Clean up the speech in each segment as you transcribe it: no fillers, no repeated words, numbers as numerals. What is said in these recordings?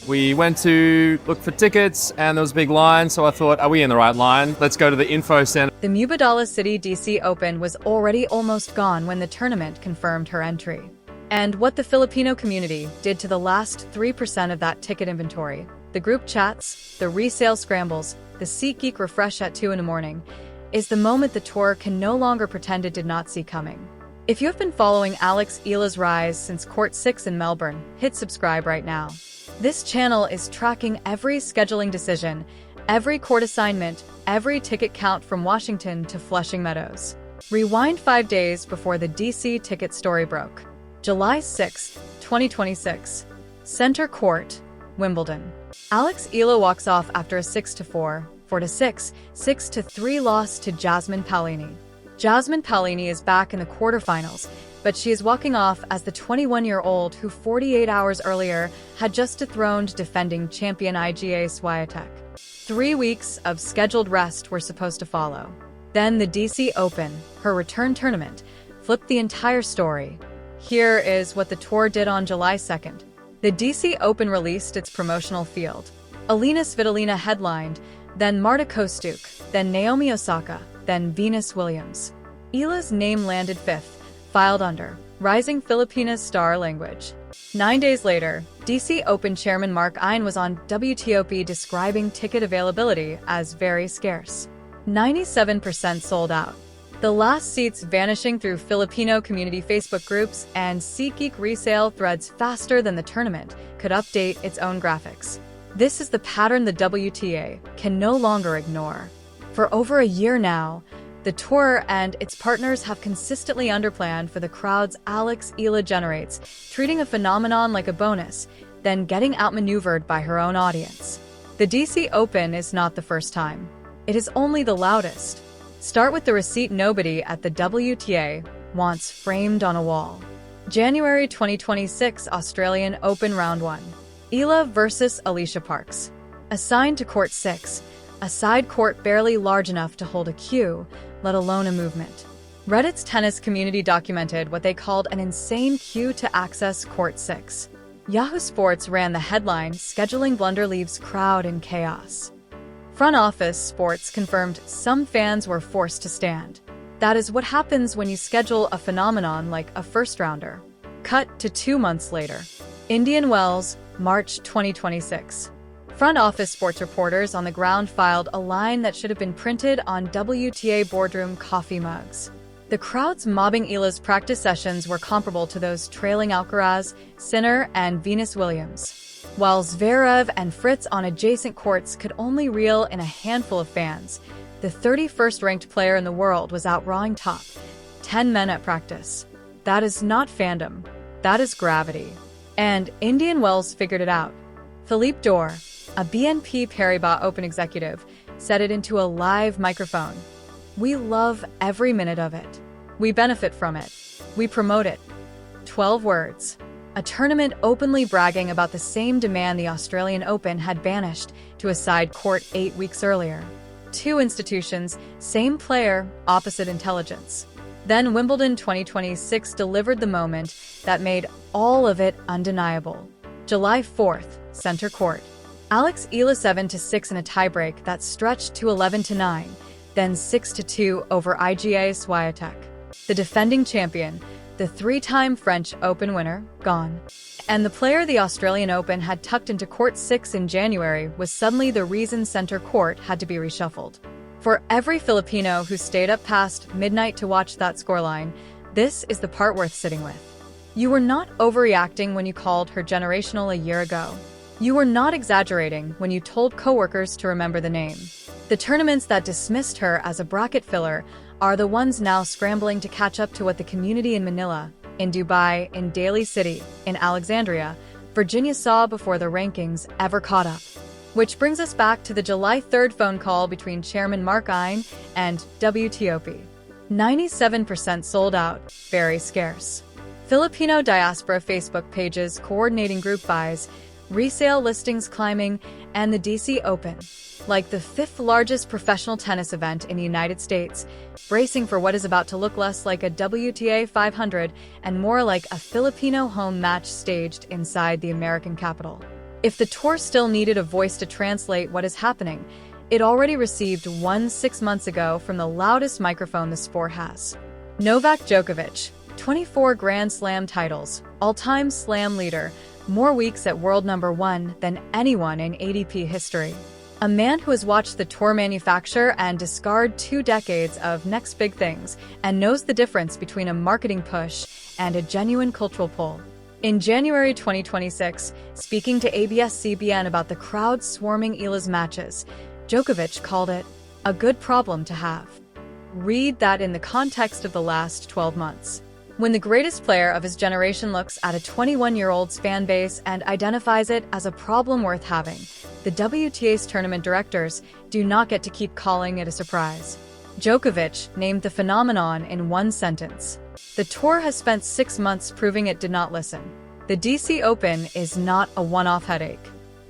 We went to look for tickets and there was a big line, so I thought, are we in the right line? Let's go to the info center. The Mubadala Citi DC Open was already almost gone when the tournament confirmed her entry. And what the Filipino community did to the last 3% of that ticket inventory, the group chats, the resale scrambles, the SeatGeek refresh at 2 in the morning, is the moment the tour can no longer pretend it did not see coming. If you have been following Alex Eala's rise since Court 6 in Melbourne, hit subscribe right now. This channel is tracking every scheduling decision, every court assignment, every ticket count from Washington to Flushing Meadows. Rewind 5 days before the DC ticket story broke. July 6, 2026. Center Court, Wimbledon. Alex Eala walks off after a 6-4, 4-6, 6-3 loss to Jasmine Paolini. Jasmine Paolini is back in the quarterfinals, but she is walking off as the 21-year-old who 48 hours earlier had just dethroned defending champion Iga Swiatek. 3 weeks of scheduled rest were supposed to follow. Then the DC Open, her return tournament, flipped the entire story. Here is what the tour did on July 2nd. The DC Open released its promotional field. Alina Svitolina headlined, then Marta Kostyuk, then Naomi Osaka, then Venus Williams. Eala's name landed 5th, filed under Rising Filipina Star Language. 9 days later, DC Open chairman Mark Ine was on WTOP describing ticket availability as very scarce. 97% sold out. The last seats vanishing through Filipino community Facebook groups and SeatGeek resale threads faster than the tournament could update its own graphics. This is the pattern the WTA can no longer ignore. For over a year now, the tour and its partners have consistently underplanned for the crowds Alex Eala generates, treating a phenomenon like a bonus, then getting outmaneuvered by her own audience. The DC Open is not the first time. It is only the loudest. Start with the receipt nobody at the WTA wants framed on a wall. January 2026 Australian Open Round 1. Eala versus Alicia Parks. Assigned to Court 6, a side court barely large enough to hold a queue, let alone a movement. Reddit's tennis community documented what they called an insane queue to access Court 6. Yahoo Sports ran the headline, "Scheduling Blunder Leaves Crowd in Chaos." Front Office Sports confirmed some fans were forced to stand. That is what happens when you schedule a phenomenon like a first-rounder. Cut to 2 months later. Indian Wells, March 2026. Front Office Sports reporters on the ground filed a line that should have been printed on WTA boardroom coffee mugs. The crowds mobbing Eala's practice sessions were comparable to those trailing Alcaraz, Sinner, and Venus Williams. While Zverev and Fritz on adjacent courts could only reel in a handful of fans, the 31st ranked player in the world was outrawing top 10 men at practice. That is not fandom. That is gravity. And Indian Wells figured it out. Philippe Dor, a BNP Paribas Open executive, said it into a live microphone. "We love every minute of it. We benefit from it. We promote it." 12 words. A tournament openly bragging about the same demand the Australian Open had banished to a side court 8 weeks earlier. 2 institutions, same player, opposite intelligence. Then Wimbledon 2026 delivered the moment that made all of it undeniable. July 4th, Center Court. Alex Eala 7-6 in a tiebreak that stretched to 11-9, then 6-2 over Iga Swiatek. The defending champion, the 3-time French Open winner, gone. And the player the Australian Open had tucked into Court 6 in January was suddenly the reason Center Court had to be reshuffled. For every Filipino who stayed up past midnight to watch that scoreline, this is the part worth sitting with. You were not overreacting when you called her generational a year ago. You were not exaggerating when you told coworkers to remember the name. The tournaments that dismissed her as a bracket filler are the ones now scrambling to catch up to what the community in Manila, in Dubai, in Daly City, in Alexandria, Virginia saw before the rankings ever caught up. Which brings us back to the July 3rd phone call between Chairman Mark Ine and WTOP. 97% sold out, very scarce. Filipino diaspora Facebook pages coordinating group buys, resale listings climbing, and the DC Open, like the 5th largest professional tennis event in the United States, bracing for what is about to look less like a WTA 500 and more like a Filipino home match staged inside the American capital. If the tour still needed a voice to translate what is happening, it already received one 6 months ago from the loudest microphone the sport has. Novak Djokovic, 24 Grand Slam titles, all-time slam leader, more weeks at world number 1 than anyone in ATP history. A man who has watched the tour manufacture and discard 2 decades of next big things and knows the difference between a marketing push and a genuine cultural pull. In January 2026, speaking to ABS-CBN about the crowd swarming Eala's matches, Djokovic called it a good problem to have. Read that in the context of the last 12 months. When the greatest player of his generation looks at a 21-year-old's fan base and identifies it as a problem worth having, the WTA's tournament directors do not get to keep calling it a surprise. Djokovic named the phenomenon in one sentence. The tour has spent 6 months proving it did not listen. The DC Open is not a one-off headache.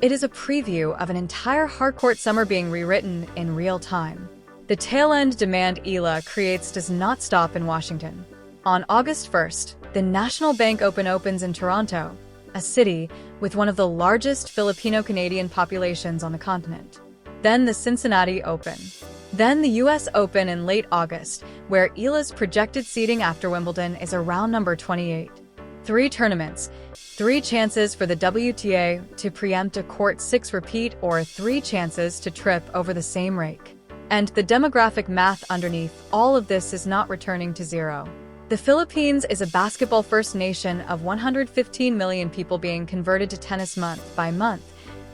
It is a preview of an entire hardcourt summer being rewritten in real time. The tail-end demand Eala creates does not stop in Washington. On August 1st, the National Bank Open opens in Toronto, a city with one of the largest Filipino-Canadian populations on the continent. Then the Cincinnati Open. Then the US Open in late August, where Eala's projected seeding after Wimbledon is around number 28. 3 tournaments, 3 chances for the WTA to preempt a Court 6 repeat or 3 chances to trip over the same rake. And the demographic math underneath all of this is not returning to zero. The Philippines is a basketball-first nation of 115 million people being converted to tennis month by month,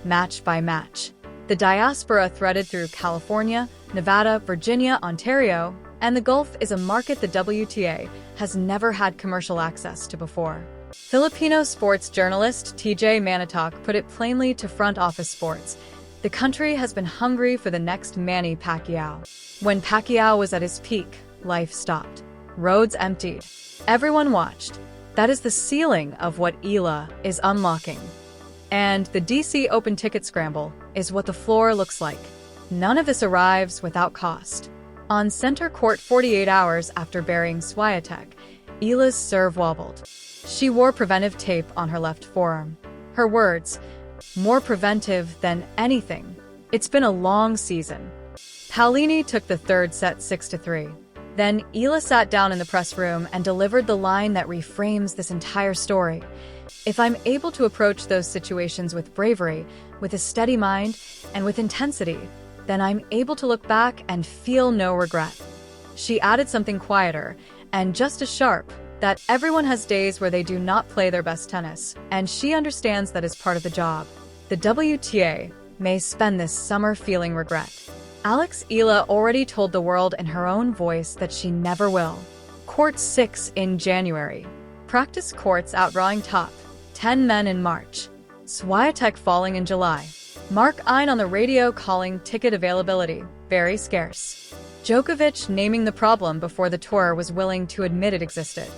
match by match. The diaspora threaded through California, Nevada, Virginia, Ontario, and the Gulf is a market the WTA has never had commercial access to before. Filipino sports journalist TJ Manitok put it plainly to Front Office Sports. The country has been hungry for the next Manny Pacquiao. When Pacquiao was at his peak, life stopped. Roads emptied. Everyone watched. That is the ceiling of what Eala is unlocking. And the DC Open ticket scramble is what the floor looks like. None of this arrives without cost. On center court 48 hours after burying Swiatek, Eala's serve wobbled. She wore preventive tape on her left forearm. Her words, more preventive than anything. It's been a long season. Paolini took the third set 6-3. Then Eala sat down in the press room and delivered the line that reframes this entire story. If I'm able to approach those situations with bravery, with a steady mind, and with intensity, then I'm able to look back and feel no regret. She added something quieter, and just as sharp, that everyone has days where they do not play their best tennis, and she understands that is part of the job. The WTA may spend this summer feeling regret. Alex Eala already told the world in her own voice that she never will. Court 6 in January. Practice courts outdrawing top 10 men in March. Swiatek falling in July. Mark Ein on the radio calling ticket availability very scarce. Djokovic naming the problem before the tour was willing to admit it existed.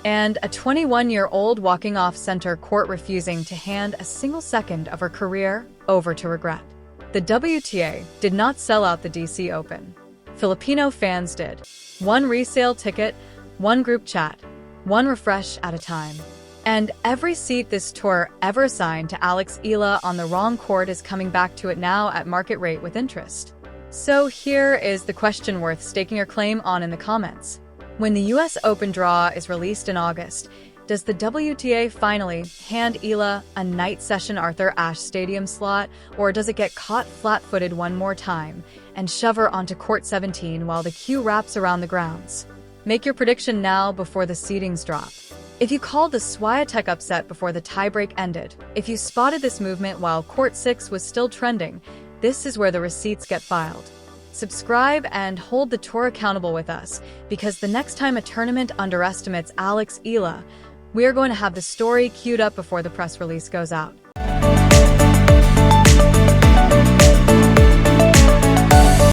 And a 21-year-old walking off center court refusing to hand a single second of her career over to regret. The WTA did not sell out the DC Open. Filipino fans did. 1 resale ticket, 1 group chat, 1 refresh at a time. And every seat this tour ever assigned to Alex Eala on the wrong court is coming back to it now at market rate with interest. So here is the question worth staking your claim on in the comments. When the US Open draw is released in August, does the WTA finally hand Eala a night session Arthur Ashe Stadium slot, or does it get caught flat-footed one more time and shove her onto court 17 while the queue wraps around the grounds? Make your prediction now before the seedings drop. If you called the Swiatek upset before the tiebreak ended, if you spotted this movement while court 6 was still trending, this is where the receipts get filed. Subscribe and hold the tour accountable with us, because the next time a tournament underestimates Alex Eala, we are going to have the story queued up before the press release goes out.